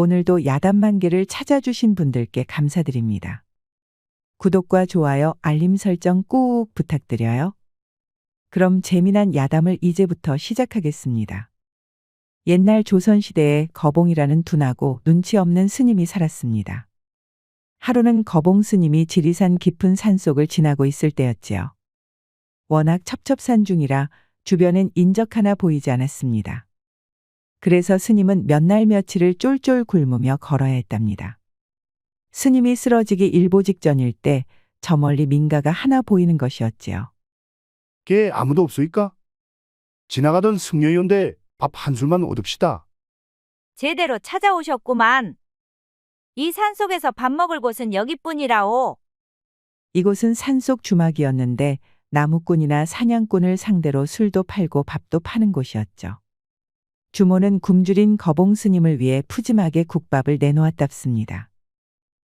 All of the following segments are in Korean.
오늘도 야단만개를 찾아주신 분들께 감사드립니다. 구독과 좋아요, 알림 설정 꾹 부탁드려요. 그럼 재미난 야담을 이제부터 시작하겠습니다. 옛날 조선시대에 거봉이라는 둔하고 눈치 없는 스님이 살았습니다. 하루는 거봉 스님이 지리산 깊은 산속을 지나고 있을 때였지요. 워낙 첩첩산중이라 주변엔 인적 하나 보이지 않았습니다. 그래서 스님은 몇 날 며칠을 쫄쫄 굶으며 걸어야 했답니다. 스님이 쓰러지기 일보 직전일 때 저 멀리 민가가 하나 보이는 것이었지요. 게 아무도 없소이까? 지나가던 승려이온데 밥 한 술만 얻읍시다. 제대로 찾아오셨구만. 이 산속에서 밥 먹을 곳은 여기뿐이라오. 이곳은 산속 주막이었는데 나무꾼이나 사냥꾼을 상대로 술도 팔고 밥도 파는 곳이었죠. 주모는 굶주린 거봉 스님을 위해 푸짐하게 국밥을 내놓았답습니다.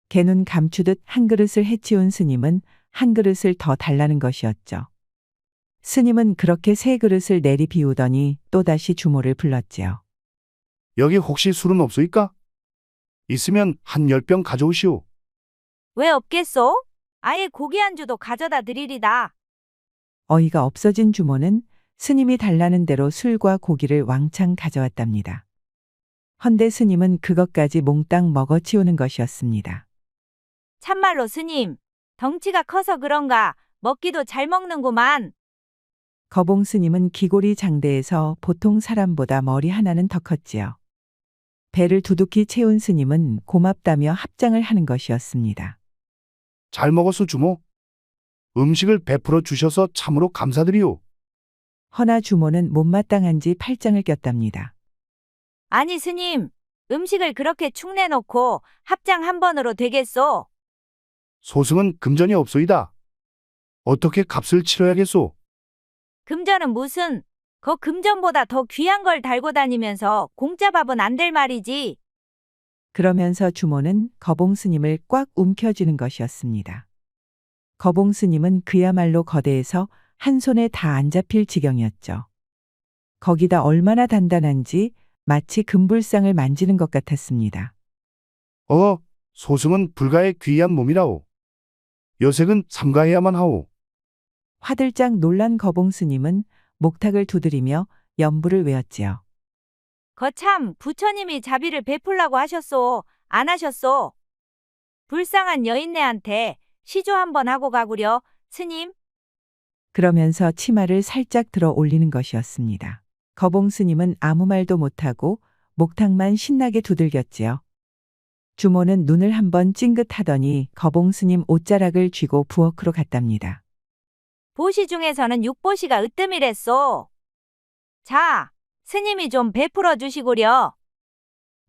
개눈 감추듯 한 그릇을 해치운 스님은 한 그릇을 더 달라는 것이었죠. 스님은 그렇게 세 그릇을 내리 비우더니 또다시 주모를 불렀지요. 여기 혹시 술은 없소이까? 있으면 한 10병 가져오시오. 왜 없겠소? 아예 고기 안주도 가져다 드리리다. 어이가 없어진 주모는 스님이 달라는 대로 술과 고기를 왕창 가져왔답니다. 헌데 스님은 그것까지 몽땅 먹어치우는 것이었습니다. 참말로 스님, 덩치가 커서 그런가 먹기도 잘 먹는구만. 거봉 스님은 기골이 장대해서 보통 사람보다 머리 하나는 더 컸지요. 배를 두둑히 채운 스님은 고맙다며 합장을 하는 것이었습니다. 잘 먹었소 주모. 음식을 베풀어 주셔서 참으로 감사드리오. 허나 주모는 못마땅한지 팔짱을 꼈답니다. 아니 스님, 음식을 그렇게 축내놓고 합장 한 번으로 되겠소? 소승은 금전이 없소이다. 어떻게 값을 치러야겠소? 금전은 무슨, 거 금전보다 더 귀한 걸 달고 다니면서 공짜 밥은 안 될 말이지. 그러면서 주모는 거봉 스님을 꽉 움켜쥐는 것이었습니다. 거봉 스님은 그야말로 거대해서 한 손에 다 안 잡힐 지경이었죠. 거기다 얼마나 단단한지 마치 금불상을 만지는 것 같았습니다. 소승은 불가의 귀한 몸이라오. 여색은 삼가해야만 하오. 화들짝 놀란 거봉 스님은 목탁을 두드리며 연부를 외웠지요. 거참 부처님이 자비를 베풀라고 하셨소? 안 하셨소? 불쌍한 여인네한테 시조 한번 하고 가구려, 스님. 그러면서 치마를 살짝 들어 올리는 것이었습니다. 거봉 스님은 아무 말도 못하고 목탁만 신나게 두들겼지요. 주모는 눈을 한번 찡긋하더니 거봉 스님 옷자락을 쥐고 부엌으로 갔답니다. 보시 중에서는 육보시가 으뜸이랬소. 자, 스님이 좀 베풀어 주시구려.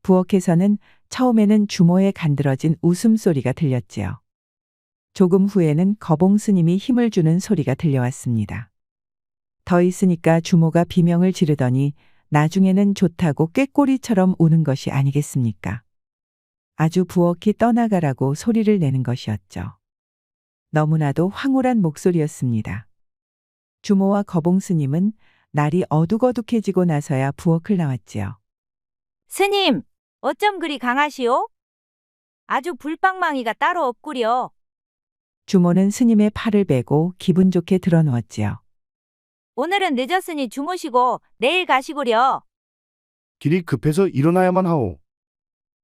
부엌에서는 처음에는 주모의 간드러진 웃음소리가 들렸지요. 조금 후에는 거봉 스님이 힘을 주는 소리가 들려왔습니다. 더 있으니까 주모가 비명을 지르더니 나중에는 좋다고 꾀꼬리처럼 우는 것이 아니겠습니까? 아주 부엌이 떠나가라고 소리를 내는 것이었죠. 너무나도 황홀한 목소리였습니다. 주모와 거봉 스님은 날이 어둑어둑해지고 나서야 부엌을 나왔지요. 스님, 어쩜 그리 강하시오? 아주 불빵망이가 따로 없구려. 주모는 스님의 팔을 베고 기분 좋게 드러누웠지요. 오늘은 늦었으니 주무시고 내일 가시구려. 길이 급해서 일어나야만 하오.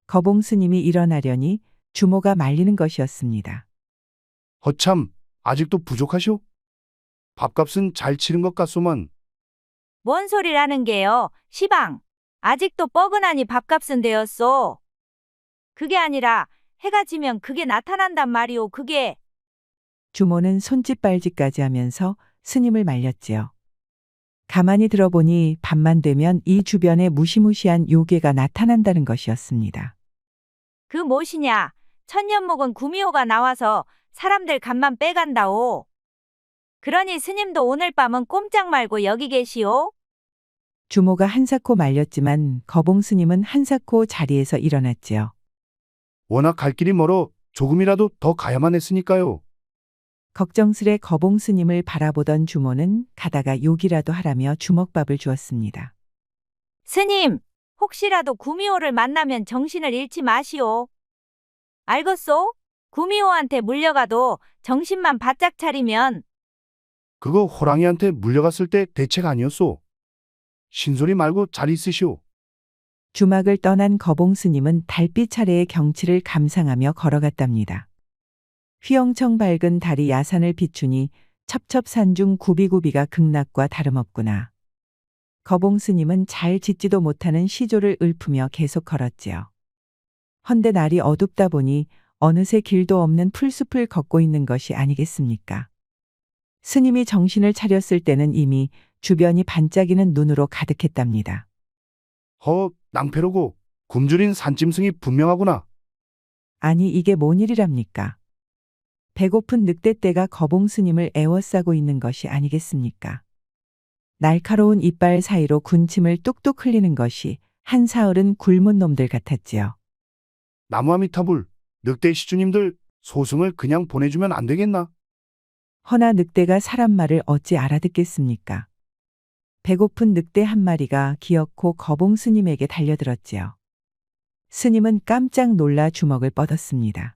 거봉 스님이 일어나려니 주모가 말리는 것이었습니다. 허참, 아직도 부족하시오? 밥값은 잘 치른 것 같소만. 뭔 소리라는 게요, 시방. 아직도 뻐근하니 밥값은 되었소. 그게 아니라 해가 지면 그게 나타난단 말이오, 그게. 주모는 손짓발짓까지 하면서 스님을 말렸지요. 가만히 들어보니 밤만 되면 이 주변에 무시무시한 요괴가 나타난다는 것이었습니다. 그 무엇이냐, 천년묵은 구미호가 나와서 사람들 간만 빼간다오. 그러니 스님도 오늘 밤은 꼼짝 말고 여기 계시오. 주모가 한사코 말렸지만 거봉 스님은 한사코 자리에서 일어났지요. 워낙 갈 길이 멀어 조금이라도 더 가야만 했으니까요. 걱정스레 거봉 스님을 바라보던 주모는 가다가 욕이라도 하라며 주먹밥을 주었습니다. 스님, 혹시라도 구미호를 만나면 정신을 잃지 마시오. 알겠소? 구미호한테 물려가도 정신만 바짝 차리면. 그거 호랑이한테 물려갔을 때 대책 아니었소. 신소리 말고 잘 있으시오. 주막을 떠난 거봉 스님은 달빛 차례의 경치를 감상하며 걸어갔답니다. 휘영청 밝은 달이 야산을 비추니 첩첩산중 구비구비가 극락과 다름없구나. 거봉 스님은 잘 짓지도 못하는 시조를 읊으며 계속 걸었지요. 헌데 날이 어둡다 보니 어느새 길도 없는 풀숲을 걷고 있는 것이 아니겠습니까? 스님이 정신을 차렸을 때는 이미 주변이 반짝이는 눈으로 가득했답니다. 낭패로고 굶주린 산짐승이 분명하구나. 아니 이게 뭔 일이랍니까? 배고픈 늑대떼가 거봉 스님을 애워싸고 있는 것이 아니겠습니까? 날카로운 이빨 사이로 군침을 뚝뚝 흘리는 것이 한 사흘은 굶은 놈들 같았지요. 나무아미타불, 늑대 시주님들 소승을 그냥 보내주면 안 되겠나? 허나 늑대가 사람 말을 어찌 알아듣겠습니까? 배고픈 늑대 한 마리가 기어코 거봉 스님에게 달려들었지요. 스님은 깜짝 놀라 주먹을 뻗었습니다.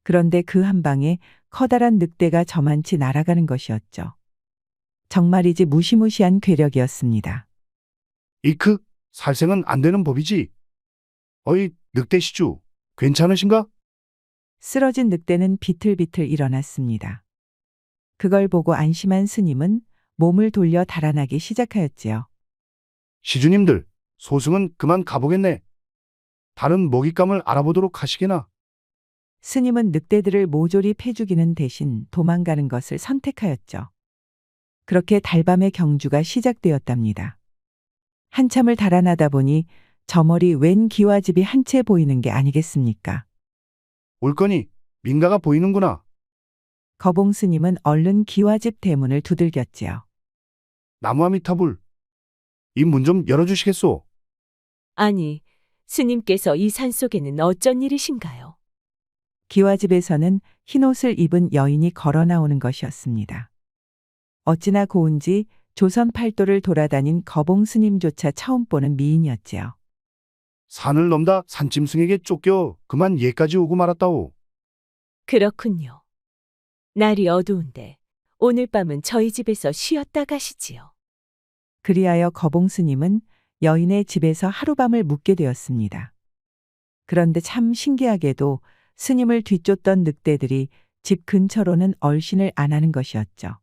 그런데 그 한 방에 커다란 늑대가 저만치 날아가는 것이었죠. 정말이지 무시무시한 괴력이었습니다. 이크, 살생은 안 되는 법이지. 어이, 늑대 시주, 괜찮으신가? 쓰러진 늑대는 비틀비틀 일어났습니다. 그걸 보고 안심한 스님은 몸을 돌려 달아나기 시작하였지요. 시주님들, 소승은 그만 가보겠네. 다른 먹잇감을 알아보도록 하시게나. 스님은 늑대들을 모조리 패죽이는 대신 도망가는 것을 선택하였죠. 그렇게 달밤의 경주가 시작되었답니다. 한참을 달아나다 보니 저 멀리 웬 기와집이 한 채 보이는 게 아니겠습니까? 올 거니 민가가 보이는구나. 거봉 스님은 얼른 기와집 대문을 두들겼지요. 나무아미타불, 이 문 좀 열어주시겠소? 아니, 스님께서 이 산속에는 어쩐 일이신가요? 기와집에서는 흰옷을 입은 여인이 걸어 나오는 것이었습니다. 어찌나 고운지 조선 팔도를 돌아다닌 거봉 스님조차 처음 보는 미인이었지요. 산을 넘다 산짐승에게 쫓겨 그만 예까지 오고 말았다오. 그렇군요. 날이 어두운데 오늘 밤은 저희 집에서 쉬었다 가시지요. 그리하여 거봉 스님은 여인의 집에서 하룻밤을 묵게 되었습니다. 그런데 참 신기하게도 스님을 뒤쫓던 늑대들이 집 근처로는 얼씬을 안 하는 것이었죠.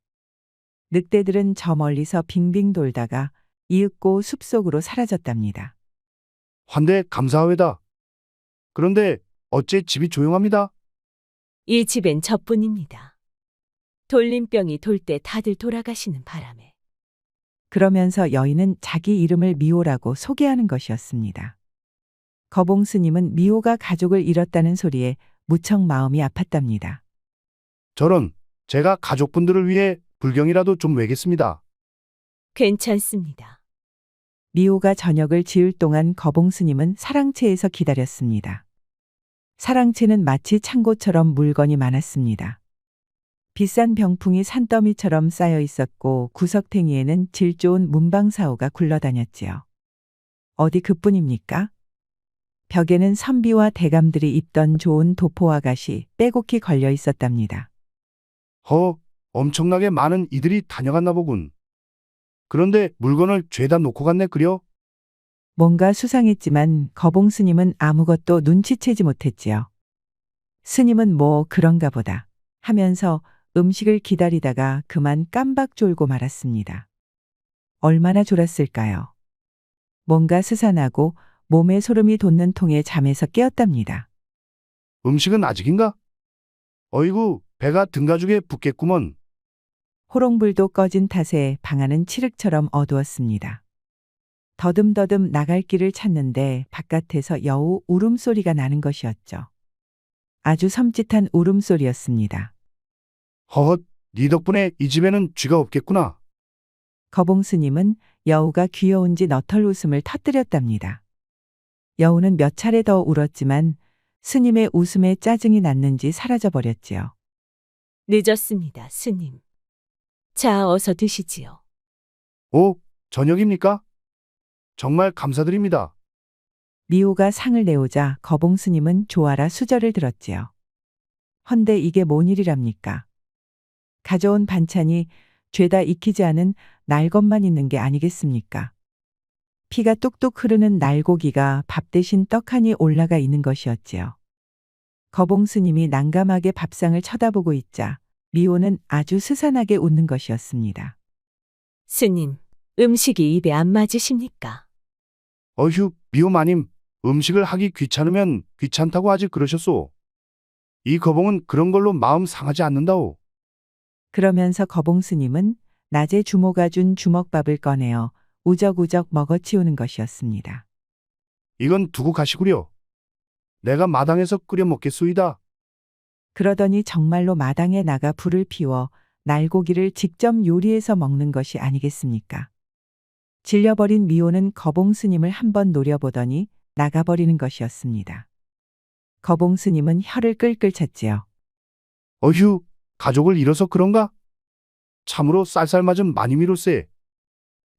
늑대들은 저 멀리서 빙빙 돌다가 이윽고 숲속으로 사라졌답니다. 환대 감사하외다. 그런데 어째 집이 조용합니다. 이 집엔 저뿐입니다. 돌림병이 돌 때 다들 돌아가시는 바람에. 그러면서 여인은 자기 이름을 미호라고 소개하는 것이었습니다. 거봉 스님은 미호가 가족을 잃었다는 소리에 무척 마음이 아팠답니다. 저런, 제가 가족분들을 위해 불경이라도 좀 외겠습니다. 괜찮습니다. 미호가 저녁을 지을 동안 거봉 스님은 사랑채에서 기다렸습니다. 사랑채는 마치 창고처럼 물건이 많았습니다. 비싼 병풍이 산더미처럼 쌓여 있었고 구석탱이에는 질 좋은 문방사오가 굴러다녔지요. 어디 그뿐입니까? 벽에는 선비와 대감들이 입던 좋은 도포와 갓이 빼곡히 걸려 있었답니다. 엄청나게 많은 이들이 다녀갔나 보군. 그런데 물건을 죄다 놓고 갔네 그려? 뭔가 수상했지만 거봉 스님은 아무것도 눈치채지 못했지요. 스님은 뭐 그런가 보다 하면서 음식을 기다리다가 그만 깜박 졸고 말았습니다. 얼마나 졸았을까요? 뭔가 스산하고 몸에 소름이 돋는 통에 잠에서 깨었답니다. 음식은 아직인가? 어이구, 배가 등가죽에 붙겠구먼. 호롱불도 꺼진 탓에 방 안은 칠흑처럼 어두웠습니다. 더듬더듬 나갈 길을 찾는데 바깥에서 여우 울음소리가 나는 것이었죠. 아주 섬찟한 울음소리였습니다. 허헛, 네 덕분에 이 집에는 쥐가 없겠구나. 거봉 스님은 여우가 귀여운지 너털 웃음을 터뜨렸답니다. 여우는 몇 차례 더 울었지만 스님의 웃음에 짜증이 났는지 사라져버렸지요. 늦었습니다, 스님. 자, 어서 드시지요. 오, 저녁입니까? 정말 감사드립니다. 미호가 상을 내오자 거봉 스님은 조아라 수절을 들었지요. 헌데 이게 뭔 일이랍니까? 가져온 반찬이 죄다 익히지 않은 날것만 있는 게 아니겠습니까? 피가 뚝뚝 흐르는 날고기가 밥 대신 떡하니 올라가 있는 것이었지요. 거봉 스님이 난감하게 밥상을 쳐다보고 있자 미호는 아주 스산하게 웃는 것이었습니다. 스님, 음식이 입에 안 맞으십니까? 어휴, 미호 마님, 음식을 하기 귀찮으면 귀찮다고 아직 그러셨소. 이 거봉은 그런 걸로 마음 상하지 않는다오. 그러면서 거봉 스님은 낮에 주모가 준 주먹밥을 꺼내어 우적우적 먹어치우는 것이었습니다. 이건 두고 가시구려. 내가 마당에서 끓여 먹겠소이다. 그러더니 정말로 마당에 나가 불을 피워 날고기를 직접 요리해서 먹는 것이 아니겠습니까? 질려버린 미호는 거봉 스님을 한번 노려보더니 나가버리는 것이었습니다. 거봉 스님은 혀를 끌끌 찼지요. 어휴, 가족을 잃어서 그런가? 참으로 쌀쌀맞은 마님이로세.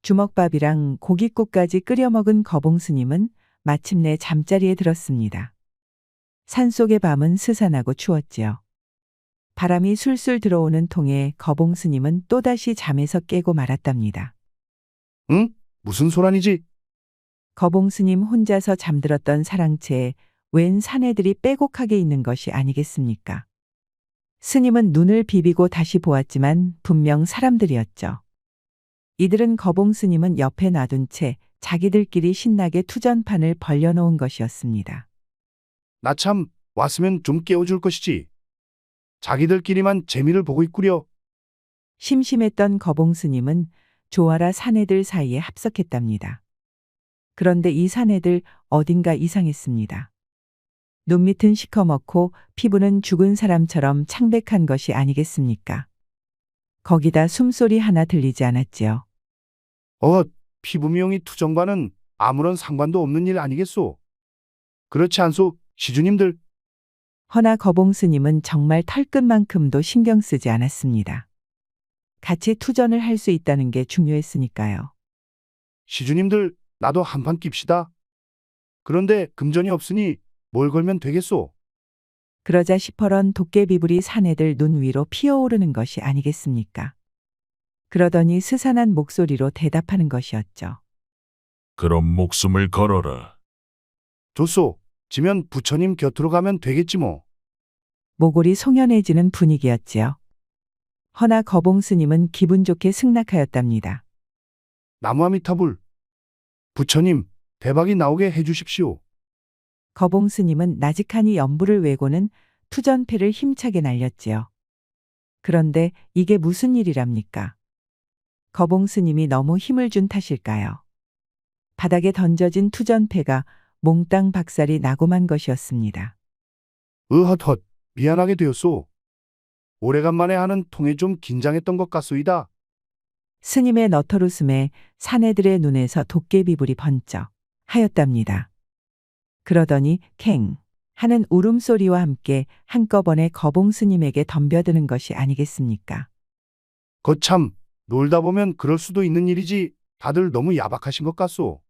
주먹밥이랑 고깃국까지 끓여 먹은 거봉 스님은 마침내 잠자리에 들었습니다. 산속의 밤은 스산하고 추웠지요. 바람이 술술 들어오는 통에 거봉 스님은 또다시 잠에서 깨고 말았답니다. 응? 무슨 소란이지? 거봉 스님 혼자서 잠들었던 사랑채에 웬 사내들이 빼곡하게 있는 것이 아니겠습니까? 스님은 눈을 비비고 다시 보았지만 분명 사람들이었죠. 이들은 거봉 스님은 옆에 놔둔 채 자기들끼리 신나게 투전판을 벌려놓은 것이었습니다. 나 참 왔으면 좀 깨워줄 것이지. 자기들끼리만 재미를 보고 있구려. 심심했던 거봉 스님은 조아라 사내들 사이에 합석했답니다. 그런데 이 사내들 어딘가 이상했습니다. 눈밑은 시커멓고 피부는 죽은 사람처럼 창백한 것이 아니겠습니까? 거기다 숨소리 하나 들리지 않았지요. 피부 미용이 투정과는 아무런 상관도 없는 일 아니겠소? 그렇지 않소, 시주님들? 허나 거봉 스님은 정말 털끝만큼도 신경 쓰지 않았습니다. 같이 투전을 할 수 있다는 게 중요했으니까요. 시주님들, 나도 한판 낍시다. 그런데 금전이 없으니 뭘 걸면 되겠소? 그러자 시퍼런 도깨비불이 사내들 눈 위로 피어오르는 것이 아니겠습니까? 그러더니 스산한 목소리로 대답하는 것이었죠. 그럼 목숨을 걸어라. 좋소. 지면 부처님 곁으로 가면 되겠지 뭐. 모골이 송연해지는 분위기였지요. 허나 거봉 스님은 기분 좋게 승낙하였답니다. 나무아미타불. 부처님, 대박이 나오게 해주십시오. 거봉 스님은 나직하니 연불을 외고는 투전패를 힘차게 날렸지요. 그런데 이게 무슨 일이랍니까? 거봉 스님이 너무 힘을 준 탓일까요? 바닥에 던져진 투전패가 몽땅 박살이 나고만 것이었습니다. 헛, 미안하게 되었소. 오래간만에 하는 통에 좀 긴장했던 것 같소이다. 스님의 너털웃음에 사내들의 눈에서 도깨비불이 번쩍 하였답니다. 그러더니 캥 하는 울음소리와 함께 한꺼번에 거봉 스님에게 덤벼드는 것이 아니겠습니까? 거참, 놀다 보면 그럴 수도 있는 일이지. 다들 너무 야박하신 것 같소.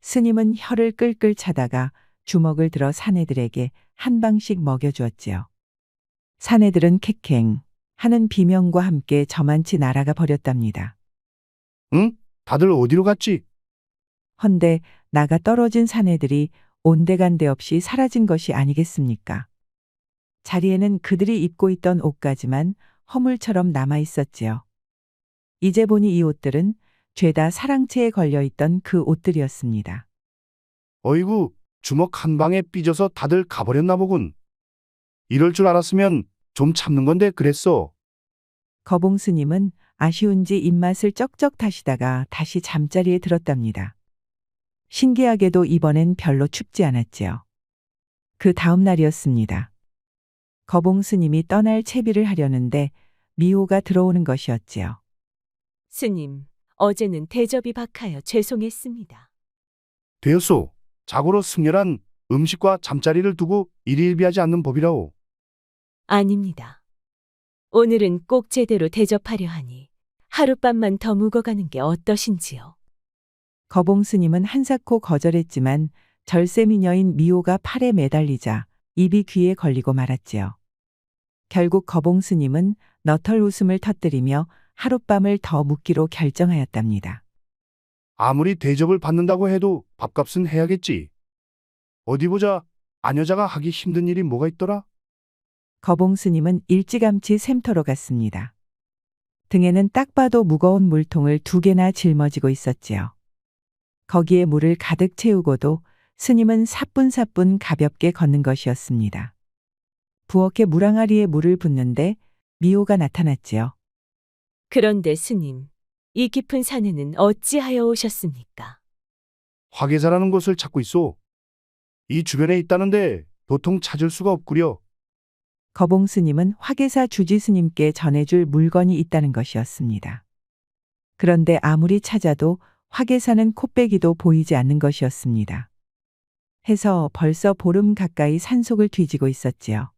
스님은 혀를 끌끌 차다가 주먹을 들어 사내들에게 한 방씩 먹여주었지요. 사내들은 캑캥 하는 비명과 함께 저만치 날아가 버렸답니다. 응? 다들 어디로 갔지? 헌데 나가 떨어진 사내들이 온데간데 없이 사라진 것이 아니겠습니까? 자리에는 그들이 입고 있던 옷까지만 허물처럼 남아 있었지요. 이제 보니 이 옷들은 죄다 사랑채에 걸려있던 그 옷들이었습니다. 어이구, 주먹 한 방에 삐져서 다들 가버렸나 보군. 이럴 줄 알았으면 좀 참는 건데 그랬어. 거봉 스님은 아쉬운지 입맛을 쩍쩍 타시다가 다시 잠자리에 들었답니다. 신기하게도 이번엔 별로 춥지 않았지요. 그 다음 날이었습니다. 거봉 스님이 떠날 채비를 하려는데 미호가 들어오는 것이었지요. 스님, 어제는 대접이 박하여 죄송했습니다. 되었소. 자고로 승렬한 음식과 잠자리를 두고 일희일비하지 않는 법이라오. 아닙니다. 오늘은 꼭 제대로 대접하려 하니 하룻밤만 더 묵어가는 게 어떠신지요? 거봉 스님은 한사코 거절했지만 절세미녀인 미호가 팔에 매달리자 입이 귀에 걸리고 말았지요. 결국 거봉 스님은 너털 웃음을 터뜨리며 하룻밤을 더 묵기로 결정하였답니다. 아무리 대접을 받는다고 해도 밥값은 해야겠지. 어디 보자. 아녀자가 하기 힘든 일이 뭐가 있더라? 거봉 스님은 일찌감치 샘터로 갔습니다. 등에는 딱 봐도 무거운 물통을 2개나 짊어지고 있었지요. 거기에 물을 가득 채우고도 스님은 사뿐사뿐 가볍게 걷는 것이었습니다. 부엌에 물항아리에 물을 붓는데 미호가 나타났지요. 그런데 스님, 이 깊은 산에는 어찌하여 오셨습니까? 화계사라는 곳을 찾고 있어. 이 주변에 있다는데 도통 찾을 수가 없구려. 거봉 스님은 화계사 주지 스님께 전해줄 물건이 있다는 것이었습니다. 그런데 아무리 찾아도 화계사는 코빼기도 보이지 않는 것이었습니다. 해서 벌써 보름 가까이 산속을 뒤지고 있었지요.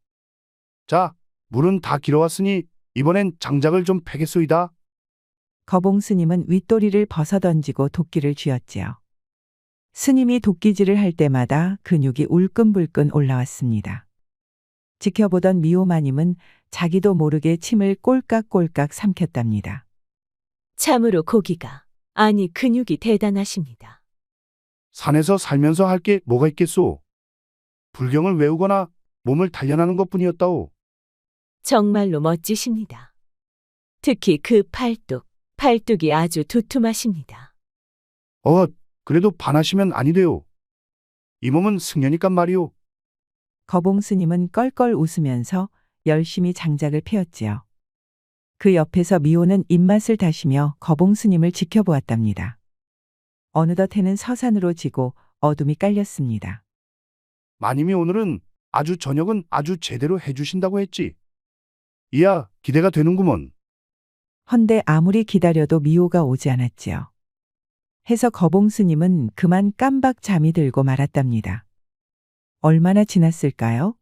자, 물은 다 길어왔으니 이번엔 장작을 좀 패겠소이다. 거봉 스님은 윗도리를 벗어던지고 도끼를 쥐었지요. 스님이 도끼질을 할 때마다 근육이 울끈불끈 올라왔습니다. 지켜보던 미호마님은 자기도 모르게 침을 꼴깍꼴깍 삼켰답니다. 참으로 고기가, 아니 근육이 대단하십니다. 산에서 살면서 할 게 뭐가 있겠소? 불경을 외우거나 몸을 단련하는 것뿐이었다오. 정말로 멋지십니다. 특히 그 팔뚝이 아주 두툼하십니다. 그래도 반하시면 아니 돼요. 이 몸은 승려니깐 말이오. 거봉 스님은 껄껄 웃으면서 열심히 장작을 패었지요. 그 옆에서 미호는 입맛을 다시며 거봉 스님을 지켜보았답니다. 어느덧 해는 서산으로 지고 어둠이 깔렸습니다. 마님이 오늘은 저녁은 아주 제대로 해주신다고 했지. 이야, 기대가 되는구먼. 헌데 아무리 기다려도 미호가 오지 않았지요. 해서 거봉 스님은 그만 깜박 잠이 들고 말았답니다. 얼마나 지났을까요?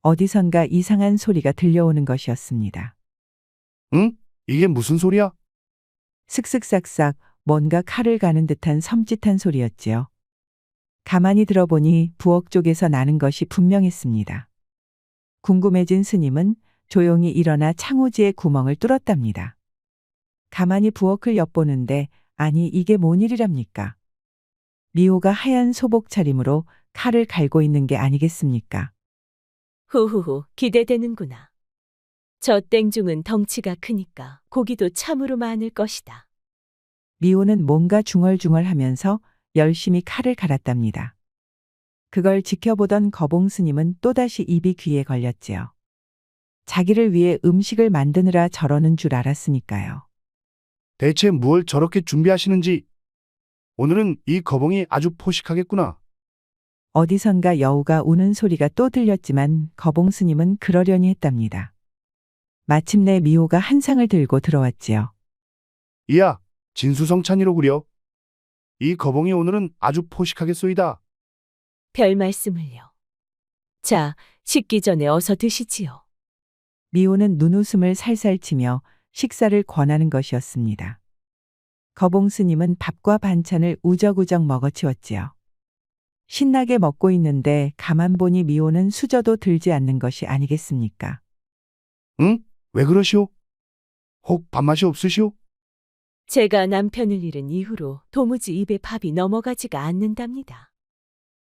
어디선가 이상한 소리가 들려오는 것이었습니다. 응? 이게 무슨 소리야? 슥슥삭삭 뭔가 칼을 가는 듯한 섬찟한 소리였지요. 가만히 들어보니 부엌 쪽에서 나는 것이 분명했습니다. 궁금해진 스님은 조용히 일어나 창호지의 구멍을 뚫었답니다. 가만히 부엌을 엿보는데 아니 이게 뭔 일이랍니까? 미호가 하얀 소복 차림으로 칼을 갈고 있는 게 아니겠습니까? 후후후, 기대되는구나. 저 땡중은 덩치가 크니까 고기도 참으로 많을 것이다. 미호는 뭔가 중얼중얼하면서 열심히 칼을 갈았답니다. 그걸 지켜보던 거봉 스님은 또다시 입이 귀에 걸렸지요. 자기를 위해 음식을 만드느라 저러는 줄 알았으니까요. 대체 무얼 저렇게 준비하시는지. 오늘은 이 거봉이 아주 포식하겠구나. 어디선가 여우가 우는 소리가 또 들렸지만 거봉 스님은 그러려니 했답니다. 마침내 미호가 한 상을 들고 들어왔지요. 이야, 진수성찬이로구려. 이 거봉이 오늘은 아주 포식하겠소이다. 별 말씀을요. 자, 식기 전에 어서 드시지요. 미호는 눈웃음을 살살 치며 식사를 권하는 것이었습니다. 거봉 스님은 밥과 반찬을 우적우적 먹어치웠지요. 신나게 먹고 있는데 가만 보니 미호는 수저도 들지 않는 것이 아니겠습니까? 응? 왜 그러시오? 혹 밥맛이 없으시오? 제가 남편을 잃은 이후로 도무지 입에 밥이 넘어가지가 않는답니다.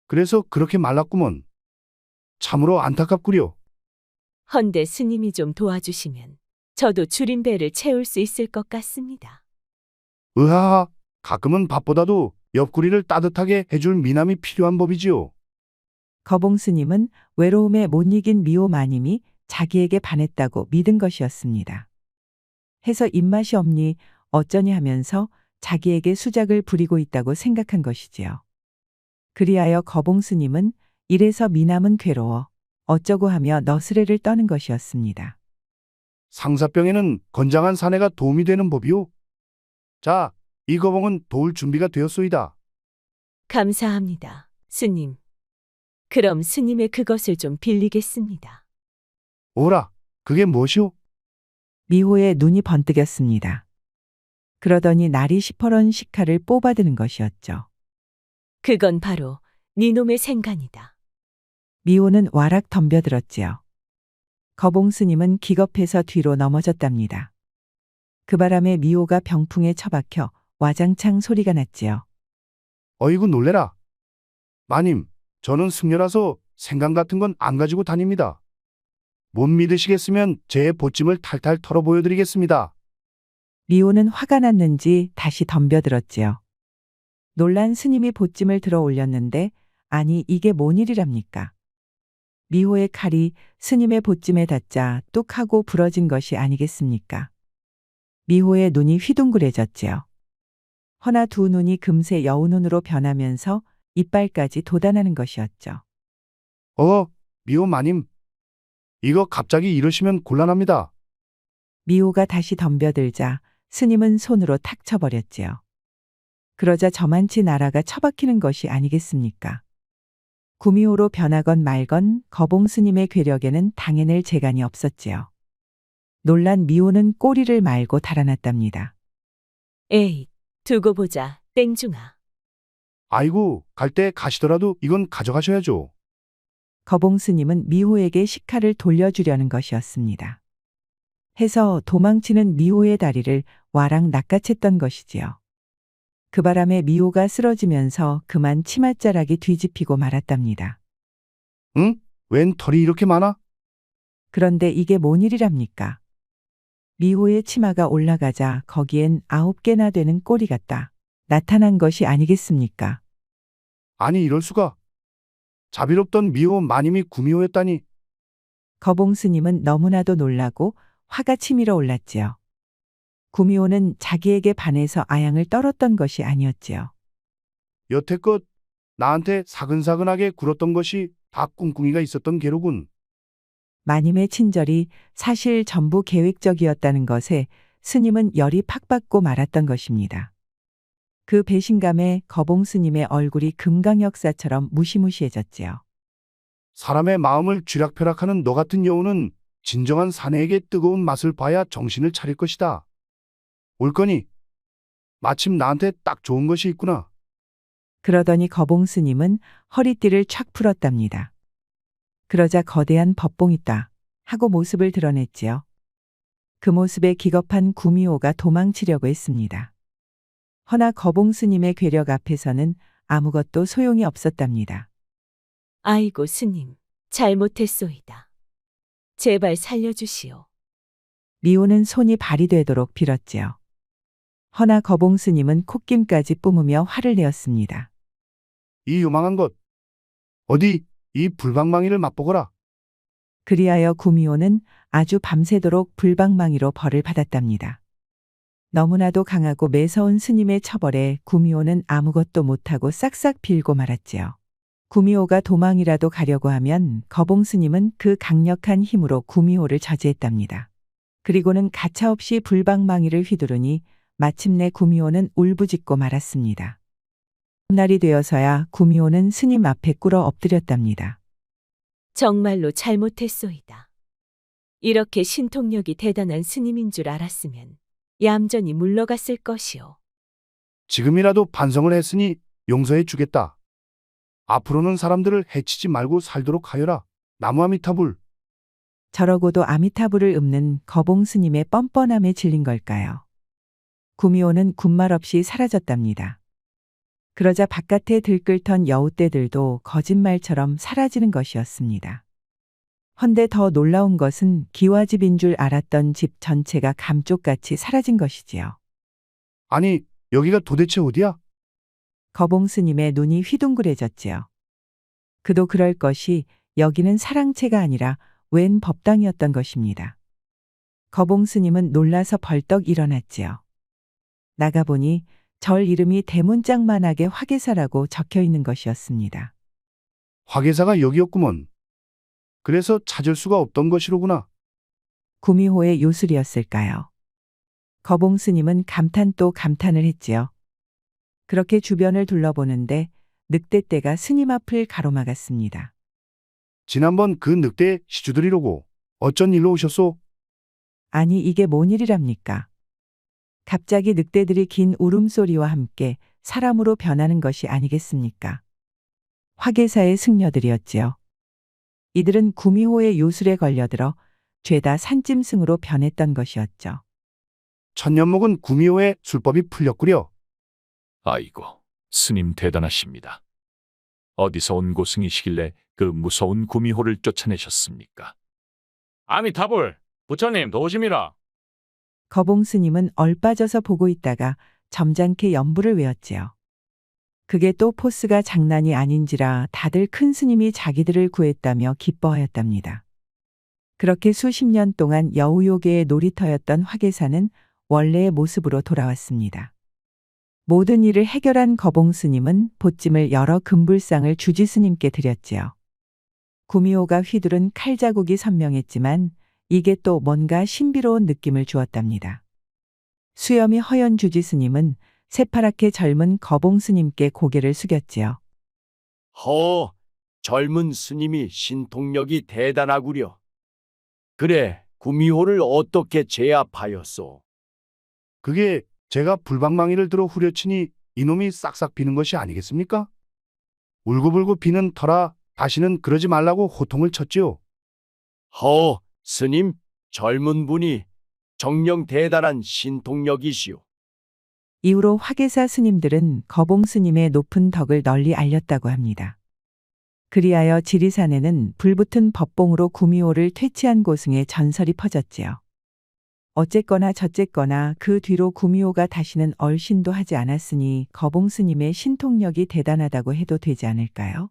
그래서 그렇게 말랐구먼. 참으로 안타깝구려. 헌데 스님이 좀 도와주시면 저도 줄인 배를 채울 수 있을 것 같습니다. 으하하, 가끔은 밥보다도 옆구리를 따뜻하게 해줄 미남이 필요한 법이지요. 거봉 스님은 외로움에 못 이긴 미호 마님이 자기에게 반했다고 믿은 것이었습니다. 해서 입맛이 없니 어쩌니 하면서 자기에게 수작을 부리고 있다고 생각한 것이지요. 그리하여 거봉 스님은 이래서 미남은 괴로워 어쩌고 하며 너스레를 떠는 것이었습니다. 상사병에는 건장한 사내가 도움이 되는 법이오. 자, 이 거봉은 도울 준비가 되었소이다. 감사합니다, 스님. 그럼 스님의 그것을 좀 빌리겠습니다. 오라, 그게 무엇이오? 미호의 눈이 번뜩였습니다. 그러더니 날이 시퍼런 식칼을 뽑아드는 것이었죠. 그건 바로 니놈의 생간이다. 미호는 와락 덤벼들었지요. 거봉 스님은 기겁해서 뒤로 넘어졌답니다. 그 바람에 미호가 병풍에 처박혀 와장창 소리가 났지요. 어이구 놀래라. 마님, 저는 승려라서 생강 같은 건 안 가지고 다닙니다. 못 믿으시겠으면 제 보찜을 탈탈 털어 보여드리겠습니다. 미호는 화가 났는지 다시 덤벼들었지요. 놀란 스님이 보찜을 들어 올렸는데 아니 이게 뭔 일이랍니까? 미호의 칼이 스님의 보찜에 닿자 뚝 하고 부러진 것이 아니겠습니까? 미호의 눈이 휘둥그레졌지요. 허나 두 눈이 금세 여우눈으로 변하면서 이빨까지 돋아나는 것이었죠. 미호 마님. 이거 갑자기 이러시면 곤란합니다. 미호가 다시 덤벼들자 스님은 손으로 탁 쳐버렸지요. 그러자 저만치 나라가 처박히는 것이 아니겠습니까? 구미호로 변하건 말건 거봉 스님의 괴력에는 당해낼 재간이 없었지요. 놀란 미호는 꼬리를 말고 달아났답니다. 에이, 두고 보자, 땡중아. 아이고, 갈 때 가시더라도 이건 가져가셔야죠. 거봉 스님은 미호에게 식칼을 돌려주려는 것이었습니다. 해서 도망치는 미호의 다리를 와락 낚아챘던 것이지요. 그 바람에 미호가 쓰러지면서 그만 치맛자락이 뒤집히고 말았답니다. 응? 웬 털이 이렇게 많아? 그런데 이게 뭔 일이랍니까? 미호의 치마가 올라가자 거기엔 9개나 되는 꼬리가 딱 나타난 것이 아니겠습니까? 아니 이럴 수가. 자비롭던 미호 마님이 구미호였다니. 거봉 스님은 너무나도 놀라고 화가 치밀어 올랐지요. 구미호는 자기에게 반해서 아양을 떨었던 것이 아니었지요. 여태껏 나한테 사근사근하게 굴었던 것이 다 꿍꿍이가 있었던 게로군. 마님의 친절이 사실 전부 계획적이었다는 것에 스님은 열이 팍 받고 말았던 것입니다. 그 배신감에 거봉 스님의 얼굴이 금강역사처럼 무시무시해졌지요. 사람의 마음을 쥐락펴락하는 너 같은 여우는 진정한 사내에게 뜨거운 맛을 봐야 정신을 차릴 것이다. 올 거니 마침 나한테 딱 좋은 것이 있구나. 그러더니 거봉 스님은 허리띠를 촥 풀었답니다. 그러자 거대한 법봉이 따 하고 모습을 드러냈지요. 그 모습에 기겁한 구미호가 도망치려고 했습니다. 허나 거봉 스님의 괴력 앞에서는 아무것도 소용이 없었답니다. 아이고 스님, 잘못했소이다. 제발 살려주시오. 미호는 손이 발이 되도록 빌었지요. 허나 거봉 스님은 콧김까지 뿜으며 화를 내었습니다. 이 요망한 것. 어디 이 불방망이를 맛보거라. 그리하여 구미호는 아주 밤새도록 불방망이로 벌을 받았답니다. 너무나도 강하고 매서운 스님의 처벌에 구미호는 아무것도 못하고 싹싹 빌고 말았지요. 구미호가 도망이라도 가려고 하면 거봉 스님은 그 강력한 힘으로 구미호를 저지했답니다. 그리고는 가차없이 불방망이를 휘두르니 마침내 구미호는 울부짖고 말았습니다. 날이 되어서야 구미호는 스님 앞에 꿇어 엎드렸답니다. 정말로 잘못했소이다. 이렇게 신통력이 대단한 스님인 줄 알았으면 얌전히 물러갔을 것이오. 지금이라도 반성을 했으니 용서해 주겠다. 앞으로는 사람들을 해치지 말고 살도록 하여라. 나무아미타불. 저러고도 아미타불을 읊는 거봉 스님의 뻔뻔함에 질린 걸까요? 구미호는 군말 없이 사라졌답니다. 그러자 바깥에 들끓던 여우떼들도 거짓말처럼 사라지는 것이었습니다. 헌데 더 놀라운 것은 기와집인 줄 알았던 집 전체가 감쪽같이 사라진 것이지요. 아니, 여기가 도대체 어디야? 거봉 스님의 눈이 휘둥그레졌지요. 그도 그럴 것이 여기는 사랑채가 아니라 웬 법당이었던 것입니다. 거봉 스님은 놀라서 벌떡 일어났지요. 나가보니 절 이름이 대문짝만하게 화계사라고 적혀 있는 것이었습니다. 화계사가 여기였구먼. 그래서 찾을 수가 없던 것이로구나. 구미호의 요술이었을까요? 거봉 스님은 감탄 또 감탄을 했지요. 그렇게 주변을 둘러보는데 늑대떼가 스님 앞을 가로막았습니다. 지난번 그 늑대 시주들이로고 어쩐 일로 오셨소? 아니 이게 뭔 일이랍니까? 갑자기 늑대들이 긴 울음소리와 함께 사람으로 변하는 것이 아니겠습니까? 화계사의 승려들이었지요. 이들은 구미호의 요술에 걸려들어 죄다 산짐승으로 변했던 것이었죠. 천년목은 구미호의 술법이 풀렸구려. 아이고, 스님 대단하십니다. 어디서 온 고승이시길래 그 무서운 구미호를 쫓아내셨습니까? 아미타불, 부처님 도우심이라. 거봉스님은 얼빠져서 보고 있다가 점잖게 연부를 외웠지요. 그게 또 포스가 장난이 아닌지라 다들 큰 스님이 자기들을 구했다며 기뻐하였답니다. 그렇게 수십 년 동안 여우요괴의 놀이터였던 화계사는 원래의 모습으로 돌아왔습니다. 모든 일을 해결한 거봉스님은 보찜을 열어 금불상을 주지스님께 드렸지요. 구미호가 휘두른 칼자국이 선명했지만 이게 또 뭔가 신비로운 느낌을 주었답니다. 수염이 허연 주지스님은 새파랗게 젊은 거봉스님께 고개를 숙였지요. 젊은 스님이 신통력이 대단하구려. 그래, 구미호를 어떻게 제압하였소? 그게 제가 불방망이를 들어 후려치니 이놈이 싹싹 비는 것이 아니겠습니까? 울고불고 비는 터라 다시는 그러지 말라고 호통을 쳤지요. 스님, 젊은 분이 정령 대단한 신통력이시오. 이후로 화계사 스님들은 거봉스님의 높은 덕을 널리 알렸다고 합니다. 그리하여 지리산에는 불붙은 법봉으로 구미호를 퇴치한 고승의 전설이 퍼졌지요. 어쨌거나 저쨌거나 그 뒤로 구미호가 다시는 얼씬도 하지 않았으니 거봉스님의 신통력이 대단하다고 해도 되지 않을까요?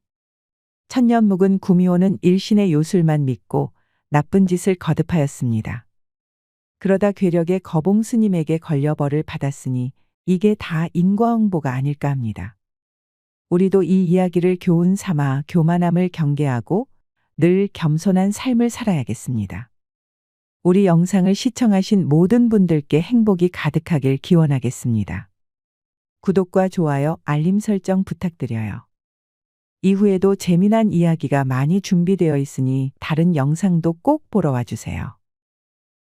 천년 묵은 구미호는 일신의 요술만 믿고 나쁜 짓을 거듭하였습니다. 그러다 괴력의 거봉스님에게 걸려 벌을 받았으니 이게 다 인과응보가 아닐까 합니다. 우리도 이 이야기를 교훈 삼아 교만함을 경계하고 늘 겸손한 삶을 살아야겠습니다. 우리 영상을 시청하신 모든 분들께 행복이 가득하길 기원하겠습니다. 구독과 좋아요, 알림 설정 부탁드려요. 이후에도 재미난 이야기가 많이 준비되어 있으니 다른 영상도 꼭 보러 와주세요.